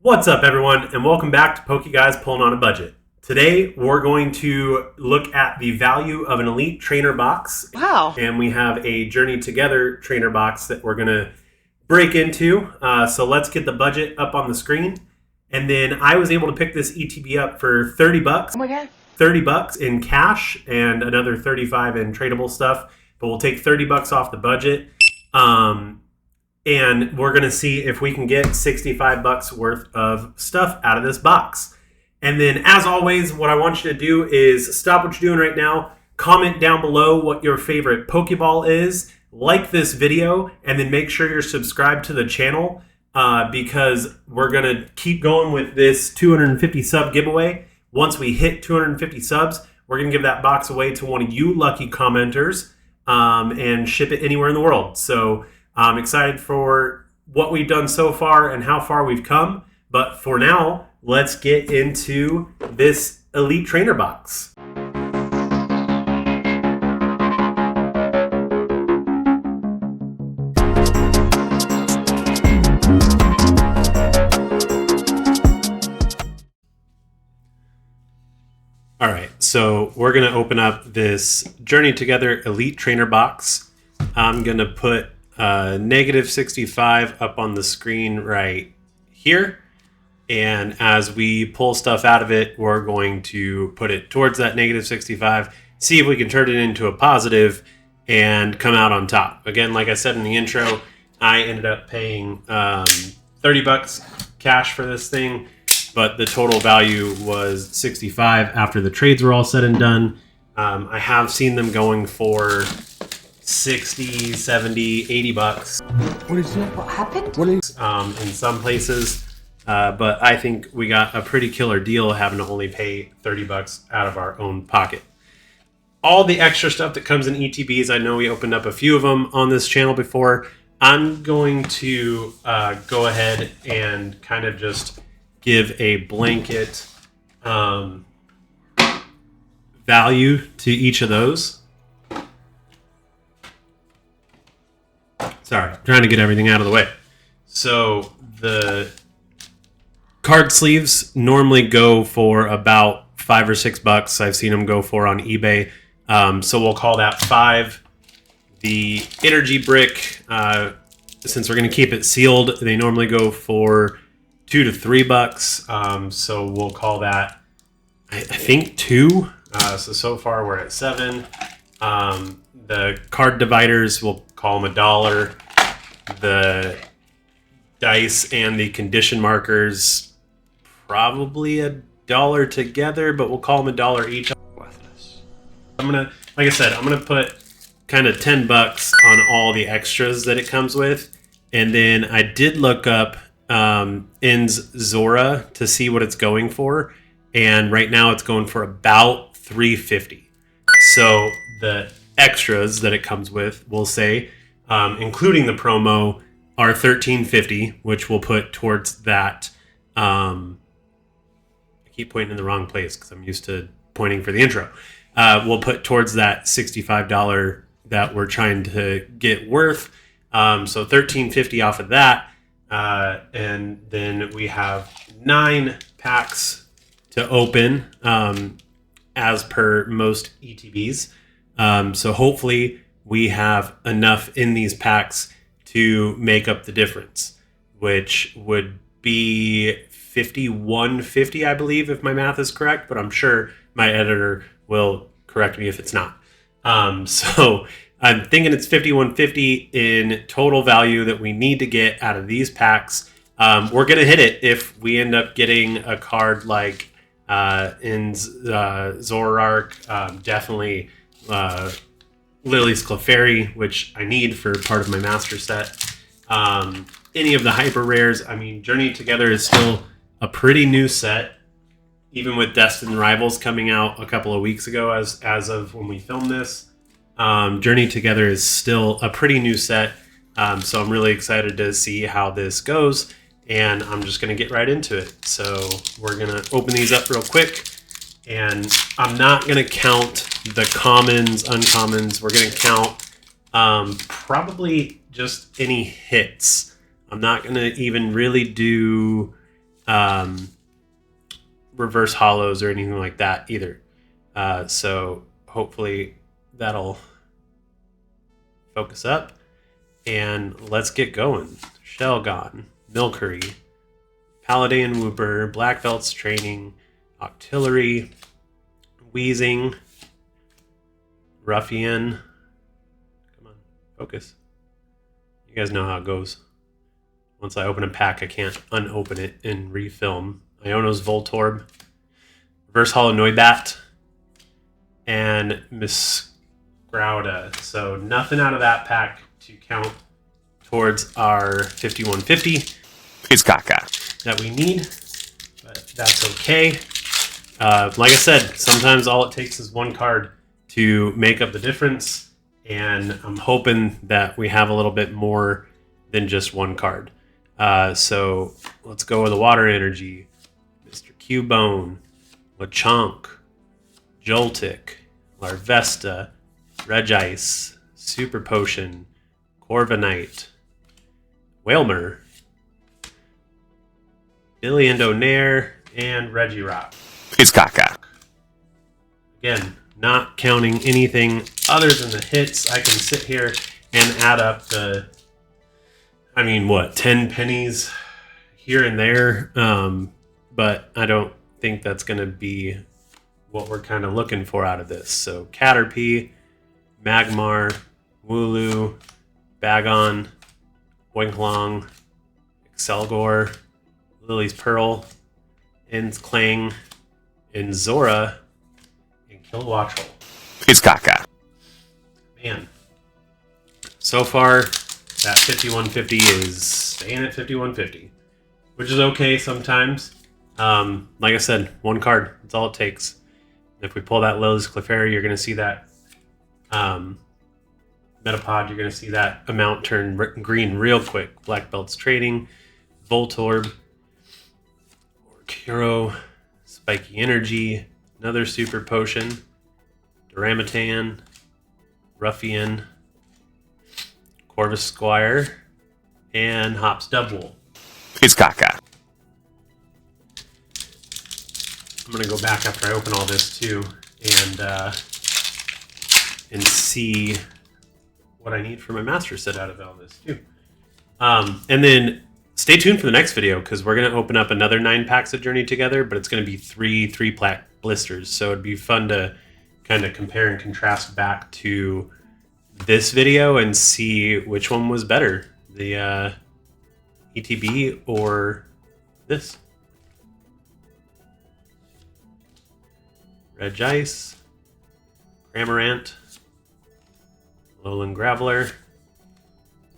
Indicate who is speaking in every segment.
Speaker 1: What's up, everyone, and welcome back to PokéGuys Pulling on a Budget. Today, we're going to look at the value of an Elite Trainer box.
Speaker 2: Wow.
Speaker 1: And we have a Journey Together Trainer box that we're going to break into. So let's get the budget up on the screen. And then I was able to pick this ETB up for 30 bucks.
Speaker 2: Oh my God.
Speaker 1: 30 bucks in cash and another 35 in tradable stuff. But we'll take 30 bucks off the budget. And we're going to see if we can get 65 bucks worth of stuff out of this box. And then, as always, what I want you to do is stop what you're doing right now, comment down below what your favorite Pokeball is, like this video, and then make sure you're subscribed to the channel because we're going to keep going with this 250 sub giveaway. Once we hit 250 subs, we're going to give that box away to one of you lucky commenters and ship it anywhere in the world. So I'm excited for what we've done so far and how far we've come. But for now, let's get into this Elite Trainer box. All right, so we're going to open up this Journey Together Elite Trainer box. I'm going to put negative 65 up on the screen right here. And as we pull stuff out of it, we're going to put it towards that negative 65, see if we can turn it into a positive and come out on top. Again, like I said in the intro, I ended up paying 30 bucks cash for this thing, but the total value was 65 after the trades were all said and done. I have seen them going for 60, 70, 80 bucks.
Speaker 2: What is that? What happened?
Speaker 1: In some places. But I think we got a pretty killer deal having to only pay 30 bucks out of our own pocket. All the extra stuff that comes in ETBs, I know we opened up a few of them on this channel before. I'm going to go ahead and kind of just give a blanket value to each of those. Sorry, trying to get everything out of the way. So the card sleeves normally go for about $5 or $6. I've seen them go for on eBay. So we'll call that 5. The energy brick, since we're going to keep it sealed, they normally go for $2 to $3. So we'll call that, I think, 2. So far we're at 7. The card dividers, we'll call them $1. The dice and the condition markers, probably $1 together, but we'll call them $1 each. I'm gonna, like I said, I'm gonna put kind of 10 bucks on all the extras that it comes with, and then I did look up Ins Zora to see what it's going for, and right now it's going for about $3.50. So the extras that it comes with, we'll say, including the promo, are $13.50, which we'll put towards that. I keep pointing in the wrong place because I'm used to pointing for the intro. We'll put towards that $65 that we're trying to get worth. So $13.50 off of that. And then we have 9 packs to open as per most ETBs. So hopefully we have enough in these packs to make up the difference, which would be $51.50, I believe, if my math is correct, but I'm sure my editor will correct me if it's not. So I'm thinking it's $51.50 in total value that we need to get out of these packs. We're going to hit it if we end up getting a card like in Zoroark, definitely Lily's Clefairy, which I need for part of my master set. Any of the hyper rares, I mean, Journey Together is still a pretty new set, even with Destined Rivals coming out a couple of weeks ago as of when we filmed this. Journey Together is still a pretty new set, so I'm really excited to see how this goes, and I'm just going to get right into it. So we're going to open these up real quick, and I'm not going to count the commons, uncommons. We're going to count probably just any hits. I'm not going to even really do reverse hollows or anything like that either. So hopefully that'll focus up. And let's get going. Shelgon, Milcery, Paladin Wooper, Black Belt's Training, Octillery, Wheezing, Ruffian. Come on, focus. You guys know how it goes. Once I open a pack, I can't unopen it and refilm. Iono's Voltorb, Reverse Hollow Noibat, and Miss Grouda. So nothing out of that pack to count towards our 5150.
Speaker 3: It's caca.
Speaker 1: That we need, but that's okay. Like I said, sometimes all it takes is one card to make up the difference, and I'm hoping that we have a little bit more than just one card. So let's go with the Water Energy, Mr. Cubone, Lechonk, Joltik, Larvesta, Regice, Super Potion, Corviknight, Wailmer, Billiondonaire, and Regirock.
Speaker 3: It's caca.
Speaker 1: Again, not counting anything other than the hits. I can sit here and add up the, 10 pennies here and there. But I don't think that's going to be what we're kind of looking for out of this. So Caterpie, Magmar, Wooloo, Bagon, Winklong, Excelgor, Lily's Pearl, Clang, and Zora, and Kilowattrel.
Speaker 3: It's caca.
Speaker 1: Man. So far, that 5150 is staying at 5150, which is okay sometimes. Like I said, one card. That's all it takes. If we pull that Lily's Clefairy, you're going to see that Metapod, you're going to see that amount turn green real quick. Black Belt's Trading, Voltorb, Orcuro, Spiky Energy, another Super Potion, Duramitan, Ruffian, Corvisquire, and Hops Dubwool.
Speaker 3: It's caca.
Speaker 1: I'm going to go back after I open all this too and see what I need for my master set out of all this too. And then stay tuned for the next video because we're going to open up another 9 packs of Journey Together, but it's going to be three pack blisters. So it'd be fun to kind of compare and contrast back to this video and see which one was better, the ETB or this. Regice, Cramorant, Lowland Graveler,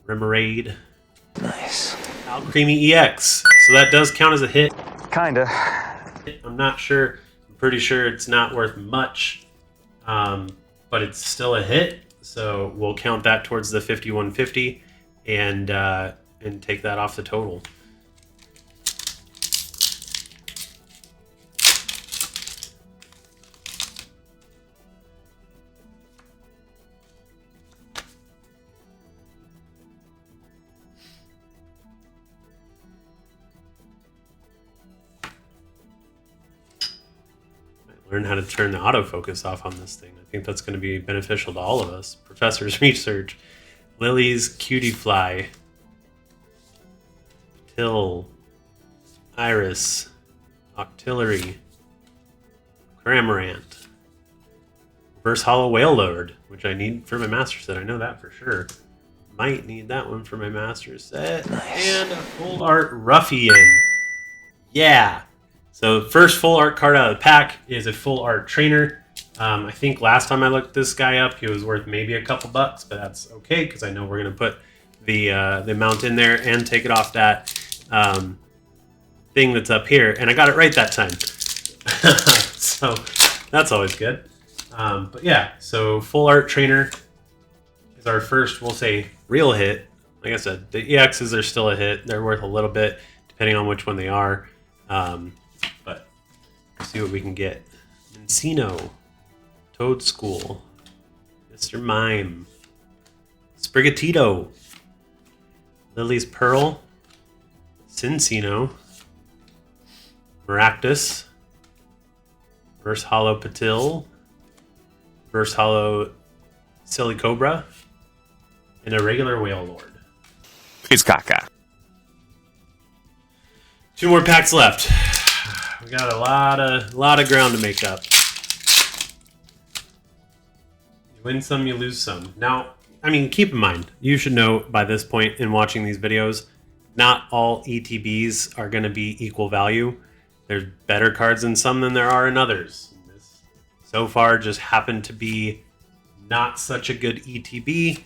Speaker 1: Remoraid.
Speaker 2: Nice.
Speaker 1: Alcremie EX. So that does count as a hit.
Speaker 2: Kinda.
Speaker 1: I'm not sure. I'm pretty sure it's not worth much, but it's still a hit. So we'll count that towards the 5150 and take that off the total. Learn how to turn the autofocus off on this thing. I think that's going to be beneficial to all of us. Professor's research. Lily's Cutie Fly. Till. Iris. Octillery. Cramorant. Reverse Hollow Whale Lord, which I need for my master set. I know that for sure. Might need that one for my master set. Nice. And a full art Ruffian. Yeah. So the first full art card out of the pack is a full art trainer. I think last time I looked this guy up, he was worth maybe a couple bucks, but that's okay because I know we're going to put the amount in there and take it off that thing that's up here. And I got it right that time. So that's always good. But yeah, so full art trainer is our first, we'll say, real hit. Like I said, the EXs are still a hit. They're worth a little bit depending on which one they are. But let's see what we can get. Encino, Toad School, Mr. Mime, Sprigatito, Lily's Pearl, Cincino, Maractus, Reverse Hollow Patil, Reverse Hollow Silly Cobra, and a regular Whale Lord.
Speaker 3: It's caca.
Speaker 1: 2 more packs left. We got a lot of ground to make up. You win some, you lose some. Now, I mean, keep in mind, you should know by this point in watching these videos, not all ETBs are going to be equal value. There's better cards in some than there are in others. This, so far, just happened to be not such a good ETB,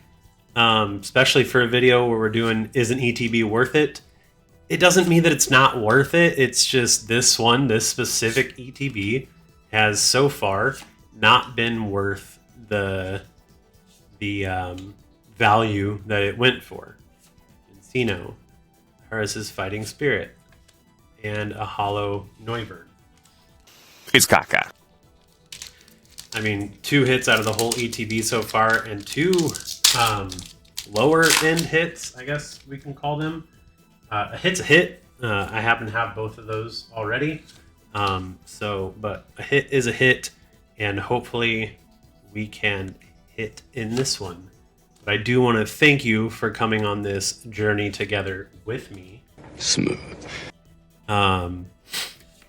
Speaker 1: especially for a video where we're doing, is an ETB worth it? It doesn't mean that it's not worth it. It's just this one, this specific ETB, has so far not been worth the value that it went for. Encino, Harris's Fighting Spirit, and a Hollow Noivern.
Speaker 3: It's caca.
Speaker 1: I mean, 2 hits out of the whole ETB so far, and 2 lower end hits, I guess we can call them. A hit's a hit. I happen to have both of those already. But a hit is a hit, and hopefully we can hit in this one. But I do want to thank you for coming on this journey together with me.
Speaker 3: Smooth.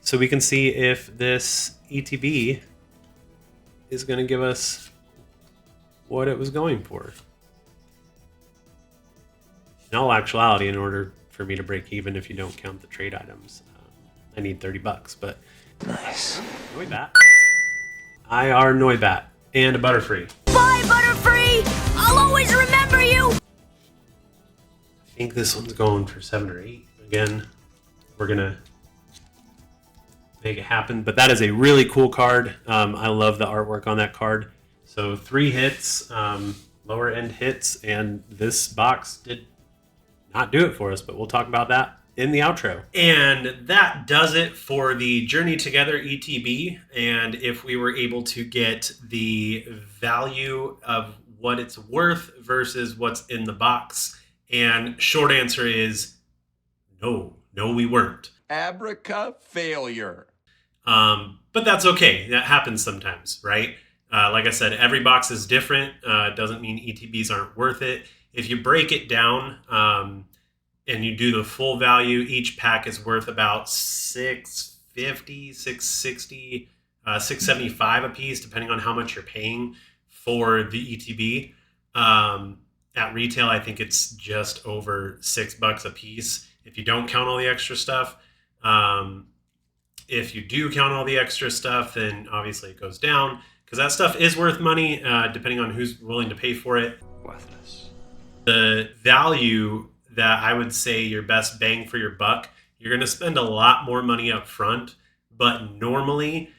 Speaker 1: So we can see if this ETB is going to give us what it was going for. In all actuality, in order for me to break even, if you don't count the trade items, I need $30, but
Speaker 2: Nice.
Speaker 1: Noibat. IR Noibat and a Butterfree.
Speaker 4: Bye, Butterfree! I'll always remember you!
Speaker 1: I think this one's going for 7 or 8. Again, we're gonna make it happen, but that is a really cool card. I love the artwork on that card. So 3 hits, lower end hits, and this box did not do it for us, but we'll talk about that in the outro. And that does it for the Journey Together ETB. And if we were able to get the value of what it's worth versus what's in the box, and short answer is no, we weren't.
Speaker 5: Abraca failure.
Speaker 1: But that's okay. That happens sometimes, right? Like I said, every box is different. It doesn't mean ETBs aren't worth it. If you break it down and you do the full value, each pack is worth about $650, $660, $675 a piece, depending on how much you're paying for the ETB. At retail, I think it's just over $6 a piece if you don't count all the extra stuff. If you do count all the extra stuff, then obviously it goes down, because that stuff is worth money, depending on who's willing to pay for it.
Speaker 2: Worthless.
Speaker 1: The value that I would say your best bang for your buck, you're going to spend a lot more money up front, but normally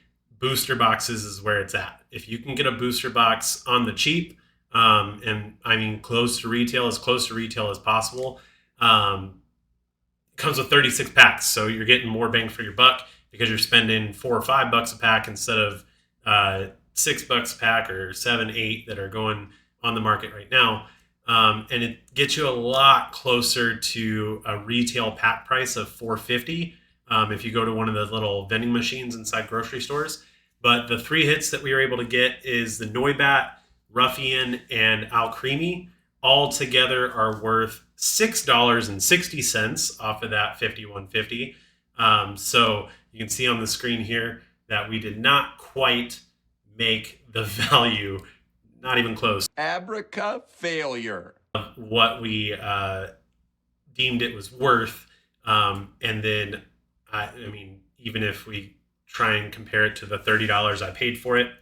Speaker 1: booster boxes is where it's at. If you can get a booster box on the cheap, and I mean close to retail as possible, it comes with 36 packs, so you're getting more bang for your buck because you're spending $4 or $5 a pack instead of $6 a pack or 7, 8 that are going on the market right now. And it gets you a lot closer to a retail pack price of $4.50 if you go to one of the little vending machines inside grocery stores. But the 3 hits that we were able to get is the Noibat, Ruffian, and Alcremie. All together are worth $6.60 off of that $51.50. So you can see on the screen here that we did not quite make the value, not even close,
Speaker 5: Abraca failure.
Speaker 1: of what we deemed it was worth. And then, I mean, even if we try and compare it to the $30 I paid for it,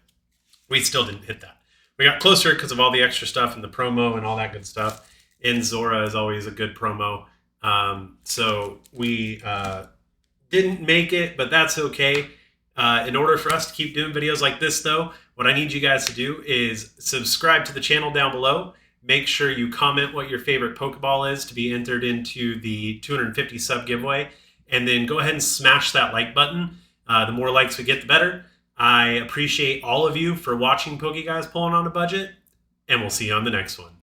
Speaker 1: we still didn't hit that. We got closer because of all the extra stuff and the promo and all that good stuff. And Zora is always a good promo. So we didn't make it, but that's okay. In order for us to keep doing videos like this, though, what I need you guys to do is subscribe to the channel down below. Make sure you comment what your favorite Pokeball is to be entered into the 250 sub giveaway. And then go ahead and smash that like button. The more likes we get, the better. I appreciate all of you for watching PokéGuys Pulling on a Budget, and we'll see you on the next one.